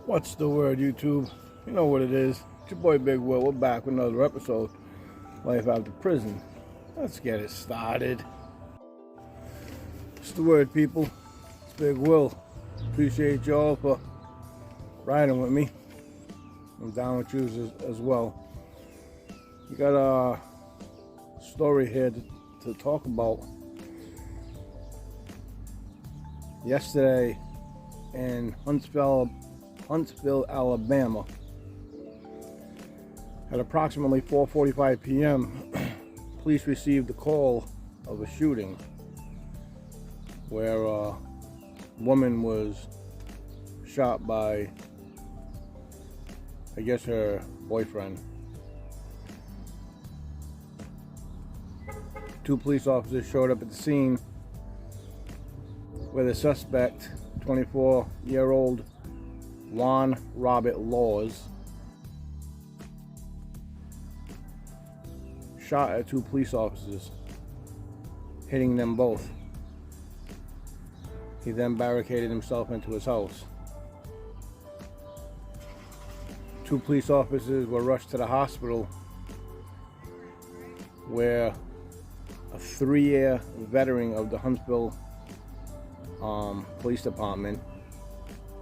What's the word, YouTube? You know what it is. It's your boy Big Will. We're back with another episode. Life after prison. Let's get it started. What's the word, people? It's Big Will. Appreciate y'all for riding with me. I'm down with you as well. We got a story here to talk about. Yesterday in Huntsville, Alabama, at approximately 4:45 p.m., police received a call of a shooting where a woman was shot by, I guess, her boyfriend. Two police officers showed up at the scene where the suspect, 24-year-old Juan Laws, shot at two police officers, hitting them both. He then barricaded himself into his house. Two police officers were rushed to the hospital where a 3-year veteran of the Huntsville Police Department,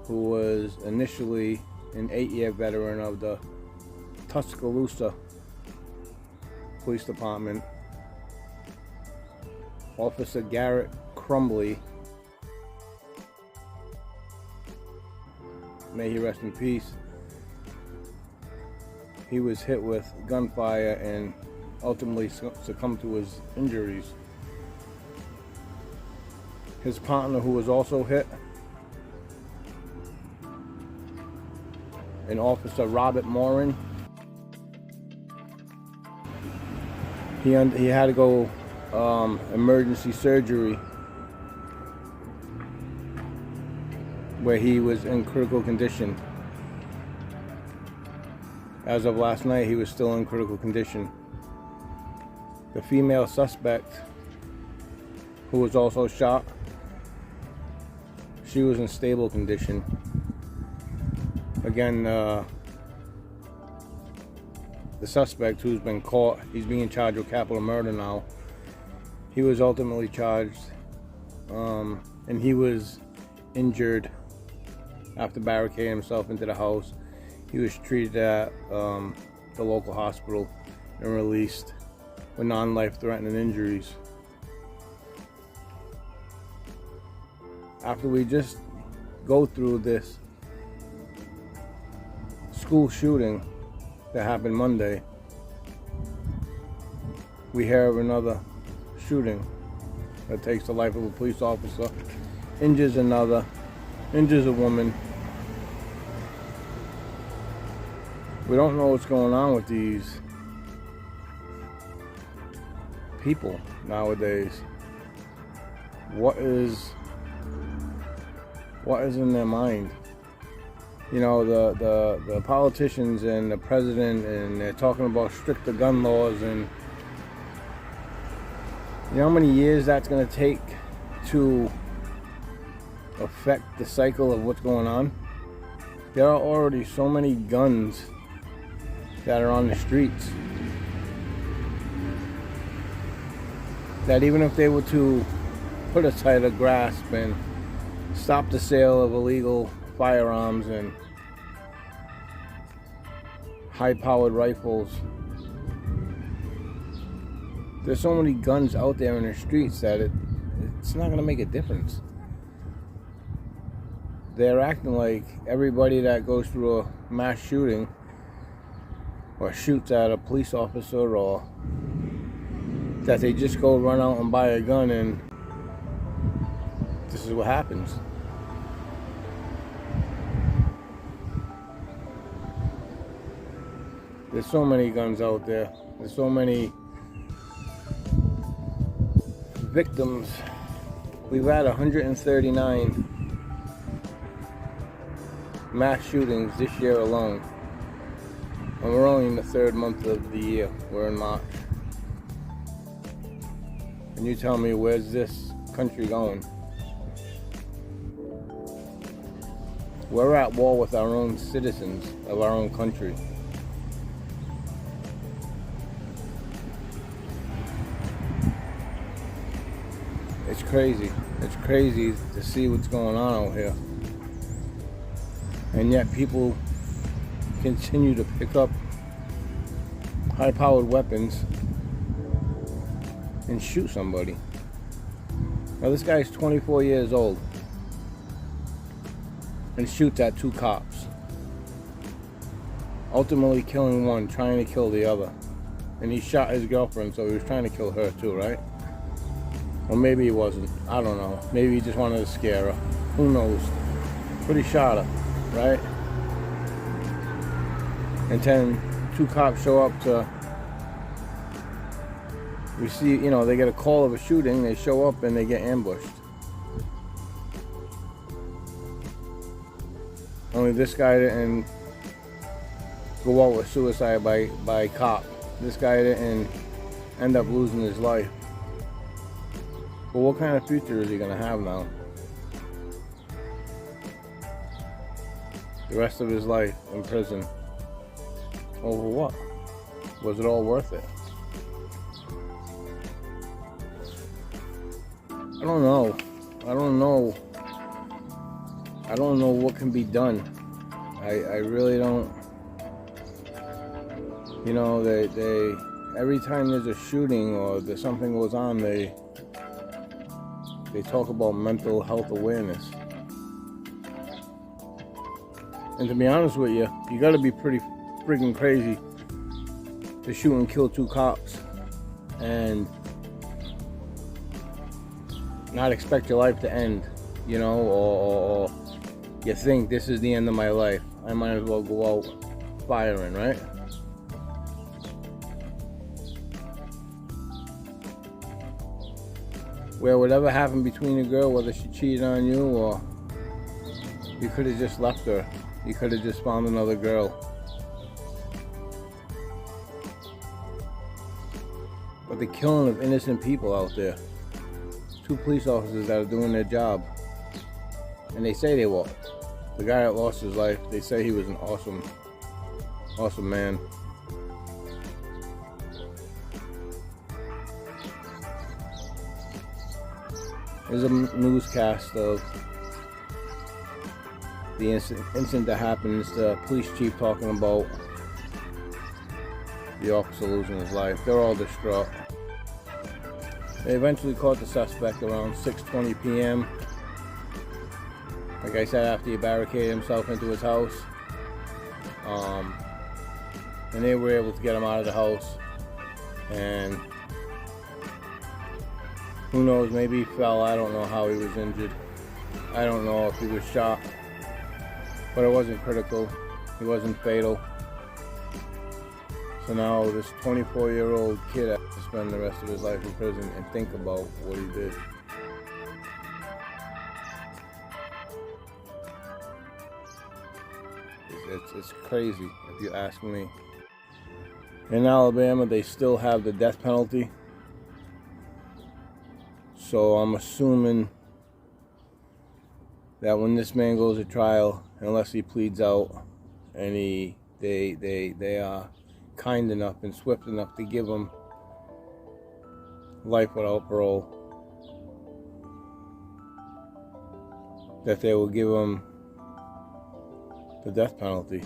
who was initially an 8-year veteran of the Tuscaloosa Police Department, Officer Garrett Crumbly, may he rest in peace. He was hit with gunfire and ultimately succumbed to his injuries. His partner, who was also hit, an Officer Robert Morin, he had to go emergency surgery where he was in critical condition. As of last night, he was still in critical condition. The female suspect, who was also shot, she was in stable condition. Again, the suspect, who's been caught, he's being charged with capital murder now. He was ultimately charged, and he was injured after barricading himself into the house. He was treated at the local hospital and released with non-life-threatening injuries. After we just go through this school shooting that happened Monday, we hear of another shooting that takes the life of a police officer, injures another, injures a woman. We don't know what's going on with these people nowadays. What is in their mind? You know, the politicians and the president, and they're talking about stricter gun laws, and you know how many years that's going to take to affect the cycle of what's going on? There are already so many guns that are on the streets that even if they were to put a tighter grasp and stop the sale of illegal firearms and high-powered rifles, there's so many guns out there in the streets that it's not going to make a difference. They're acting like everybody that goes through a mass shooting or shoots at a police officer, or that they just go run out and buy a gun and this is what happens. There's so many guns out there. There's so many victims. We've had 139 mass shootings this year alone. And we're only in the third month of the year. We're in March. And you tell me, where's this country going? We're at war with our own citizens of our own country. It's crazy. It's crazy to see what's going on out here. And yet people continue to pick up high-powered weapons and shoot somebody. Now this guy's 24 years old and shoots at 2 cops, ultimately killing one, trying to kill the other. And he shot his girlfriend, so he was trying to kill her too, right? Or maybe he wasn't. I don't know. Maybe he just wanted to scare her. Who knows? But he shot her, right? And then 2 cops show up to receive, they get a call of a shooting, they show up and they get ambushed. Only this guy didn't go out with suicide by cop. This guy didn't end up losing his life. But what kind of future is he gonna have now? The rest of his life in prison. Over what? Was it all worth it? I don't know. I don't know what can be done. I really don't. They every time there's a shooting or there's something goes on, they talk about mental health awareness. And to be honest with you, you gotta be pretty freaking crazy to shoot and kill 2 cops and not expect your life to end, or you think this is the end of my life. I might as well go out firing, right? Where whatever happened between the girl, whether she cheated on you or you could have just left her, you could have just found another girl. But the killing of innocent people out there. 2 police officers that are doing their job, and they say they will. The guy that lost his life, they say he was an awesome man. There's a newscast of the incident that happened. It's the police chief talking about the officer losing his life. They're all distraught. They eventually caught the suspect around 6:20 p.m. Like I said, after he barricaded himself into his house. And they were able to get him out of the house. And who knows, maybe he fell. I don't know how he was injured. I don't know if he was shot. But it wasn't critical. It wasn't fatal. So now this 24-year-old kid has to spend the rest of his life in prison and think about what he did. It's crazy, if you ask me. In Alabama, they still have the death penalty. So I'm assuming that when this man goes to trial, unless he pleads out and they are kind enough and swift enough to give him life without parole, that they will give him the death penalty.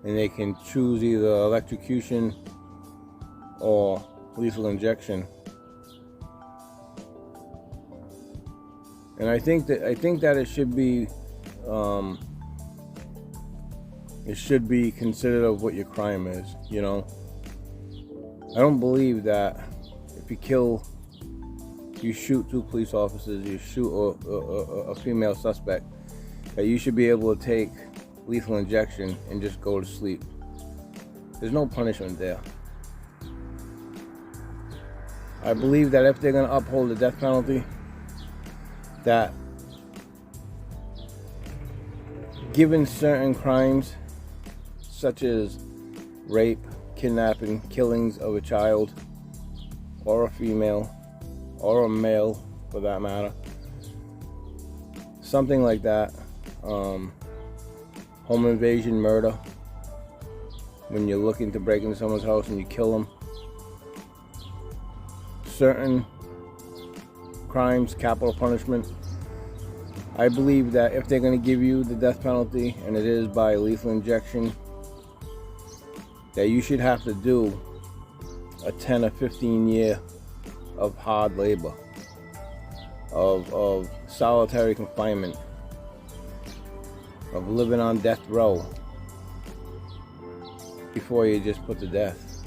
And they can choose either electrocution or lethal injection. And I think that it should be considered of what your crime is, I don't believe that if you shoot 2 police officers, you shoot a female suspect, that you should be able to take lethal injection and just go to sleep. There's no punishment there. I believe that if they're going to uphold the death penalty, that given certain crimes such as rape, kidnapping, killings of a child or a female or a male for that matter, something like that. Home invasion, murder, when you're looking to break into someone's house and you kill them. Certain crimes, capital punishment. I believe that if they're going to give you the death penalty, and it is by lethal injection, that you should have to do a 10 or 15 year of hard labor, of solitary confinement, of living on death row before you just put to death.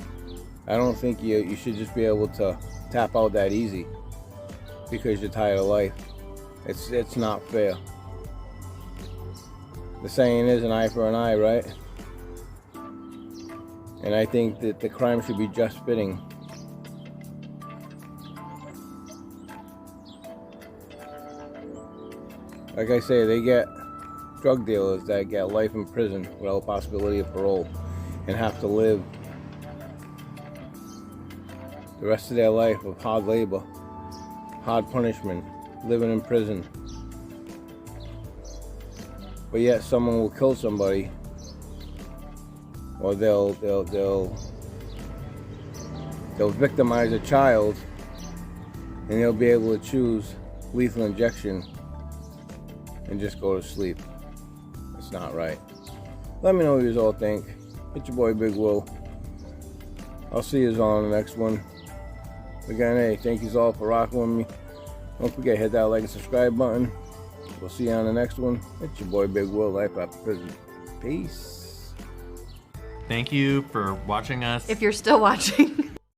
I don't think you should just be able to tap out that easy because you're tired of life. It's not fair. The saying is an eye for an eye, right? And I think that the crime should be just fitting. Like I say, they get drug dealers that get life in prison without possibility of parole and have to live the rest of their life of hard labor, hard punishment, living in prison. But yet someone will kill somebody, or they'll victimize a child, and they'll be able to choose lethal injection and just go to sleep. It's not right. Let me know what you all think. It's your boy Big Will. I'll see you on the next one. Again, hey, thank you all for rocking with me. Don't forget, hit that like and subscribe button. We'll see you on the next one. It's your boy Big Will, life after prison. Peace. Thank you for watching us. If you're still watching.